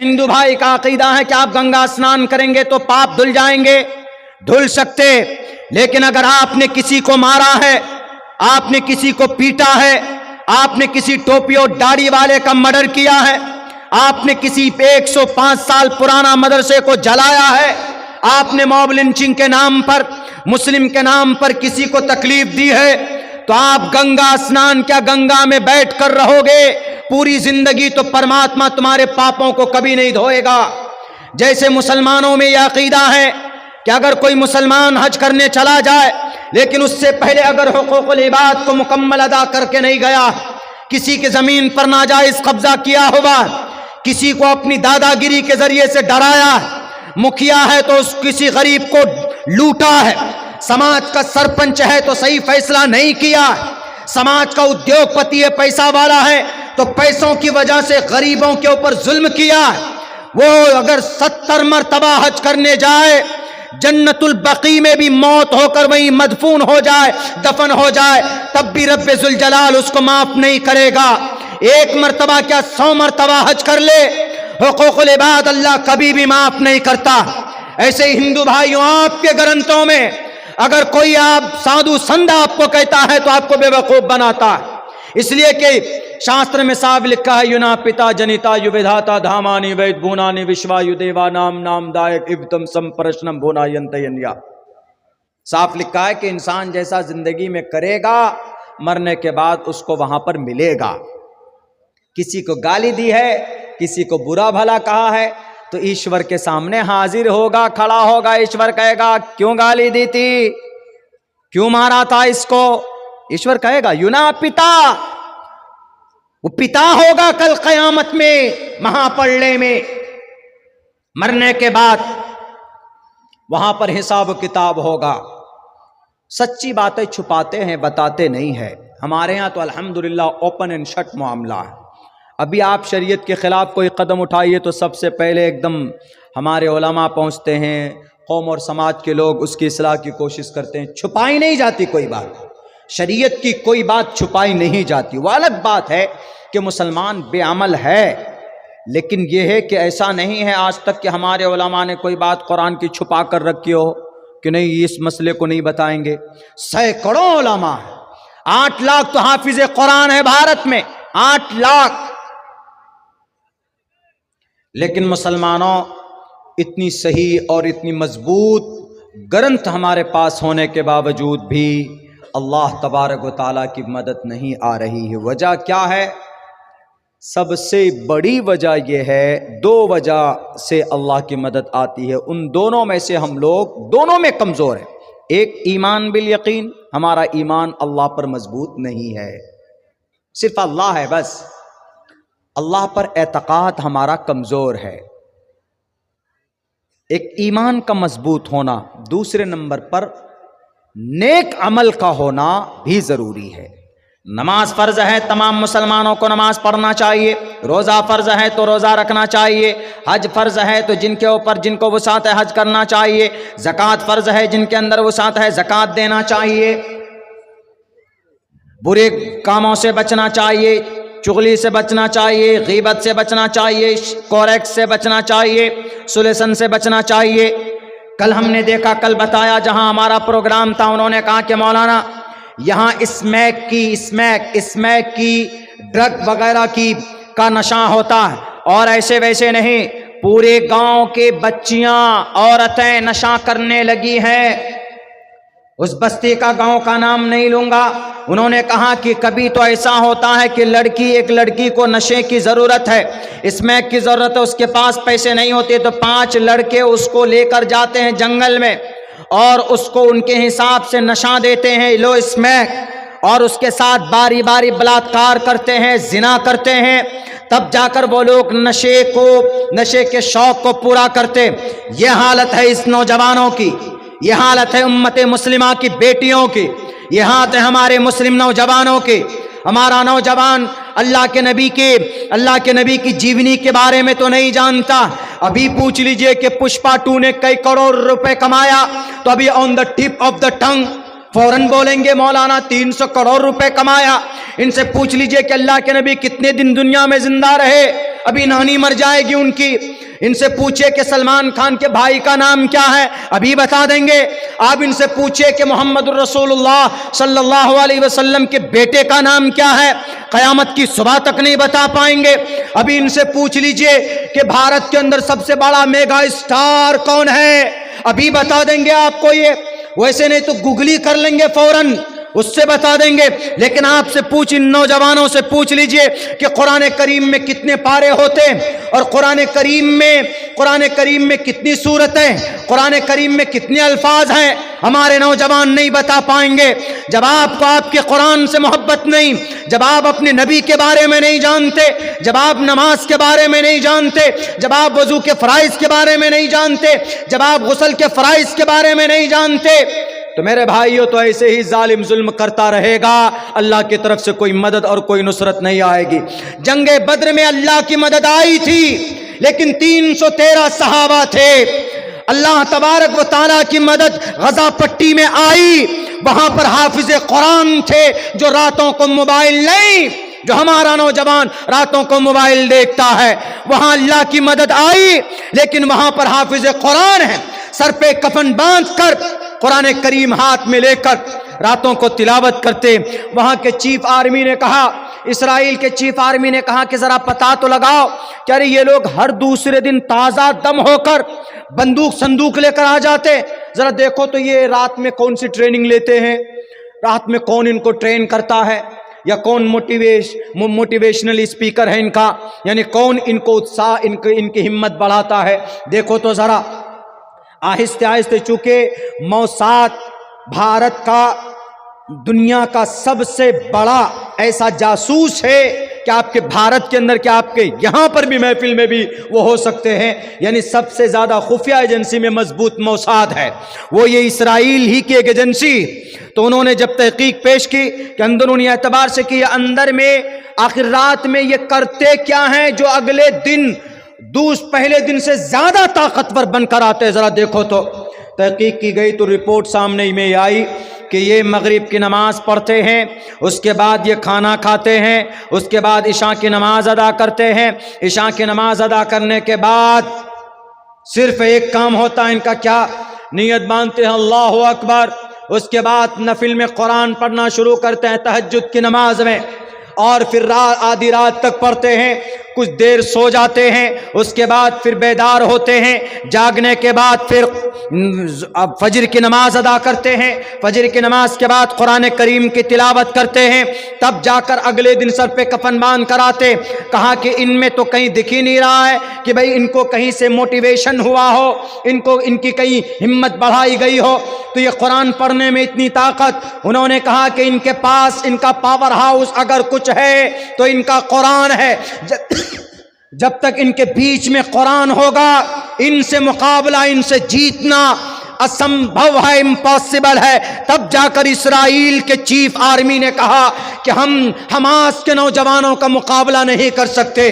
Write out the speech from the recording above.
ہندو بھائی کا عقیدہ ہے کہ آپ گنگا اسنان کریں گے تو پاپ دھل جائیں گے، دھل سکتے، لیکن اگر آپ نے کسی کو مارا ہے، آپ نے کسی کو پیٹا ہے، آپ نے کسی ٹوپی اور داڑھی والے کا مرڈر کیا ہے، آپ نے کسی 105 سال پرانا مدرسے کو جلایا ہے، آپ نے موب لنچنگ کے نام پر، مسلم کے نام پر کسی کو تکلیف دی ہے، تو آپ گنگا اسنان کیا گنگا میں بیٹھ کر رہو گے پوری زندگی؟ تو پرماتما تمہارے پاپوں کو کبھی نہیں دھوئے گا۔ جیسے مسلمانوں میں یہ عقیدہ ہے کہ اگر کوئی مسلمان حج کرنے چلا جائے لیکن اس سے پہلے اگر حقوق العباد کو مکمل ادا کر کے نہیں گیا، کسی کی زمین پر ناجائز قبضہ کیا ہوا، کسی کو اپنی دادا گیری کے ذریعے سے ڈرایا، مکھیا ہے تو اس کسی غریب کو لوٹا ہے، سماج کا سرپنچ ہے تو صحیح فیصلہ نہیں کیا، سماج کا ادیوگ پتی ہے، پیسہ والا ہے تو پیسوں کی وجہ سے غریبوں کے اوپر ظلم کیا، وہ اگر 70 مرتبہ حج کرنے جائے، جنت البقیع میں بھی موت ہو کر وہیں مدفون ہو جائے، دفن ہو جائے، تب بھی رب ذوالجلال اس کو معاف نہیں کرے گا۔ ایک مرتبہ کیا 100 مرتبہ حج کر لے، حقوق العباد اللہ کبھی بھی معاف نہیں کرتا۔ ایسے ہی ہندو بھائیوں، آپ کے گرنتھوں میں اگر کوئی آپ سادھو سندھ آپ کو کہتا ہے تو آپ کو بے وقوف بناتا ہے، اس لیے کہ شاستر میں صاحب لکھا ہے یونا پتا جنیتا یودھاتا دھامانی وید بھونانی وشوا دیوا نام نام دائک ابتم سمپرشنم بھونا ینتینیا۔ صاف لکھا ہے کہ انسان جیسا زندگی میں کرے گا مرنے کے بعد اس کو وہاں پر ملے گا۔ کسی کو گالی دی ہے، کسی کو برا بھلا کہا ہے تو ایشور کے سامنے حاضر ہوگا، کھڑا ہوگا، ایشور کہے گا کیوں گالی دی تھی، کیوں مارا تھا اس کو؟ ایشور کہے گا یونا پتا، وہ پتا ہوگا کل قیامت میں، مہاپرلے میں، مرنے کے بعد وہاں پر حساب و کتاب ہوگا۔ سچی باتیں چھپاتے ہیں، بتاتے نہیں ہے۔ ہمارے ہاں تو الحمدللہ اوپن اینڈ شٹ معاملہ ہے۔ ابھی آپ شریعت کے خلاف کوئی قدم اٹھائیے تو سب سے پہلے ایک دم ہمارے علماء پہنچتے ہیں، قوم اور سماج کے لوگ اس کی اصلاح کی کوشش کرتے ہیں۔ چھپائی نہیں جاتی کوئی بات، شریعت کی کوئی بات چھپائی نہیں جاتی۔ وہ الگ بات ہے کہ مسلمان بے عمل ہے، لیکن یہ ہے کہ ایسا نہیں ہے آج تک کہ ہمارے علماء نے کوئی بات قرآن کی چھپا کر رکھی ہو کہ نہیں اس مسئلے کو نہیں بتائیں گے۔ سینکڑوں علماء ہیں، 8 لاکھ تو حافظ قرآن ہے بھارت میں، 8 لاکھ، لیکن مسلمانوں اتنی صحیح اور اتنی مضبوط گرنتھ ہمارے پاس ہونے کے باوجود بھی اللہ تبارک و تعالیٰ کی مدد نہیں آ رہی ہے۔ وجہ کیا ہے؟ سب سے بڑی وجہ یہ ہے، 2 وجہ سے اللہ کی مدد آتی ہے، ان دونوں میں سے ہم لوگ دونوں میں کمزور ہیں۔ ایک ایمان بالیقین، ہمارا ایمان اللہ پر مضبوط نہیں ہے، صرف اللہ ہے بس، اللہ پر اعتقاد ہمارا کمزور ہے، ایک ایمان کا مضبوط ہونا۔ دوسرے نمبر پر نیک عمل کا ہونا بھی ضروری ہے۔ نماز فرض ہے، تمام مسلمانوں کو نماز پڑھنا چاہیے، روزہ فرض ہے تو روزہ رکھنا چاہیے، حج فرض ہے تو جن کے اوپر جن کو وسعت ہے حج کرنا چاہیے، زکوٰۃ فرض ہے جن کے اندر وسعت ہے زکوٰۃ دینا چاہیے، برے کاموں سے بچنا چاہیے، چغلی سے بچنا چاہیے، غیبت سے بچنا چاہیے، کوریکس سے بچنا چاہیے، سلیسن سے بچنا چاہیے۔ کل ہم نے دیکھا، کل بتایا جہاں ہمارا پروگرام تھا، انہوں نے کہا کہ مولانا یہاں اسمیک کی ڈرگ وغیرہ کی کا نشہ ہوتا ہے، اور ایسے ویسے نہیں، پورے گاؤں کے بچیاں عورتیں نشہ کرنے لگی ہیں۔ اس بستی کا گاؤں کا نام نہیں لوں گا، انہوں نے کہا کہ کبھی تو ایسا ہوتا ہے کہ ایک لڑکی کو نشے کی ضرورت ہے، اسمیک کی ضرورت ہے، اس کے پاس پیسے نہیں ہوتے تو 5 لڑکے اس کو لے کر جاتے ہیں جنگل میں اور اس کو ان کے حساب سے نشہ دیتے ہیں، لو اسمیک، اور اس کے ساتھ باری باری بلاತ್ಕಾರ کرتے ہیں، زنا کرتے ہیں، تب جا کر وہ لوگ نشے کے شوق کو پورا کرتے۔ یہ حالت ہے اس نوجوانوں کی، یہ حالت ہے امت مسلمہ کی بیٹیوں کی، یہ حالت ہے ہمارے مسلم نوجوانوں کی۔ ہمارا نوجوان اللہ کے نبی کی جیونی کے بارے میں تو نہیں جانتا۔ ابھی پوچھ لیجئے کہ پشپا 2 نے کئی کروڑ روپے کمایا تو ابھی آن دا ٹپ آف دا ٹنگ فوراً بولیں گے مولانا 300 کروڑ روپے کمایا۔ ان سے پوچھ لیجئے کہ اللہ کے نبی کتنے دن دنیا میں زندہ رہے، ابھی نانی مر جائے گی ان کی. ان سے پوچھے کہ سلمان خان کے بھائی کا نام کیا ہے, ابھی بتا دیں گے. آپ ان سے پوچھے کہ محمد الرسول اللہ صلی اللہ علیہ وسلم کے بیٹے کا نام کیا ہے, قیامت کی صبح تک نہیں بتا پائیں گے. ابھی ان سے پوچھ لیجئے کہ بھارت کے اندر سب سے بڑا میگا اسٹار کون ہے, ابھی بتا دیں گے آپ کو. یہ ویسے نہیں تو گوگلی کر لیں گے فوراً, اس سے بتا دیں گے. لیکن آپ سے ان نوجوانوں سے پوچھ لیجئے کہ قرآن کریم میں کتنے پارے ہوتے ہیں, اور قرآن کریم میں کتنی سورتیں, قرآن کریم میں کتنے الفاظ ہیں. ہمارے نوجوان نہیں بتا پائیں گے. جب آپ کو آپ کے قرآن سے محبت نہیں, جب آپ اپنے نبی کے بارے میں نہیں جانتے, جب آپ نماز کے بارے میں نہیں جانتے, جب آپ وضو کے فرائض کے بارے میں نہیں جانتے, جب آپ غسل کے فرائض کے بارے میں نہیں جانتے, تو میرے بھائیوں تو ایسے ہی ظالم ظلم کرتا رہے گا. اللہ کی طرف سے کوئی مدد اور کوئی نصرت نہیں آئے گی. جنگ بدر میں اللہ کی مدد آئی تھی, لیکن 313 صحابہ تھے. اللہ تبارک و تعالیٰ کی مدد غزہ پٹی میں آئی, وہاں پر حافظ قرآن تھے جو راتوں کو موبائل نہیں, جو ہمارا نوجوان راتوں کو موبائل دیکھتا ہے. وہاں اللہ کی مدد آئی, لیکن وہاں پر حافظ قرآن ہے, سر پہ کفن باندھ کر قرآن کریم ہاتھ میں لے کر راتوں کو تلاوت کرتے. وہاں کے چیف آرمی نے کہا, اسرائیل کے چیف آرمی نے کہا کہ ذرا پتہ تو لگاؤ کہ ارے یہ لوگ ہر دوسرے دن تازہ دم ہو کر بندوق صندوق لے کر آ جاتے, ذرا دیکھو تو یہ رات میں کون سی ٹریننگ لیتے ہیں, رات میں کون ان کو ٹرین کرتا ہے, یا کون موٹیویشنل اسپیکر ہے ان کا, یعنی کون ان کو اتساہ, ان کی ہمت بڑھاتا ہے. دیکھو تو ذرا. آہستہ آہستہ چونکہ موساد بھارت کا دنیا کا سب سے بڑا ایسا جاسوس ہے کہ آپ کے بھارت کے اندر, کہ آپ کے یہاں پر بھی محفل میں بھی وہ ہو سکتے ہیں. یعنی سب سے زیادہ خفیہ ایجنسی میں مضبوط موساد ہے, وہ یہ اسرائیل ہی کی ایک ایجنسی. تو انہوں نے جب تحقیق پیش کی کہ اندرونی اعتبار سے کہ یہ اندر میں آخر رات میں یہ کرتے کیا ہیں جو اگلے دن پہلے دن سے زیادہ طاقتور بن کر آتے, ذرا دیکھو تو. تحقیق کی گئی تو رپورٹ سامنے میں آئی کہ یہ مغرب کی نماز پڑھتے ہیں, اس کے بعد یہ کھانا کھاتے ہیں, اس کے بعد عشاء کی نماز ادا کرتے ہیں. عشاء کی نماز ادا کرنے کے بعد صرف ایک کام ہوتا ہے ان کا, کیا نیت باندھتے ہیں اللہ اکبر, اس کے بعد نفل میں قرآن پڑھنا شروع کرتے ہیں تہجد کی نماز میں, اور پھر آدھی رات تک پڑھتے ہیں, کچھ دیر سو جاتے ہیں, اس کے بعد پھر بیدار ہوتے ہیں, جاگنے کے بعد پھر فجر کی نماز ادا کرتے ہیں, فجر کی نماز کے بعد قرآن کریم کی تلاوت کرتے ہیں, تب جا کر اگلے دن سر پہ کفن باندھ کر آتے. کہا کہ ان میں تو کہیں دکھ ہی نہیں رہا ہے کہ بھئی ان کو کہیں سے موٹیویشن ہوا ہو, ان کی کہیں ہمت بڑھائی گئی ہو. تو یہ قرآن پڑھنے میں اتنی طاقت, انہوں نے کہا کہ ان کے پاس ان کا پاور ہاؤس اگر کچھ ہے تو ان کا قرآن ہے. جب تک ان کے بیچ میں قرآن ہوگا, ان سے مقابلہ, ان سے جیتنا اسمبھو ہے, امپاسبل ہے. تب جا کر اسرائیل کے چیف آرمی نے کہا کہ ہم حماس کے نوجوانوں کا مقابلہ نہیں کر سکتے.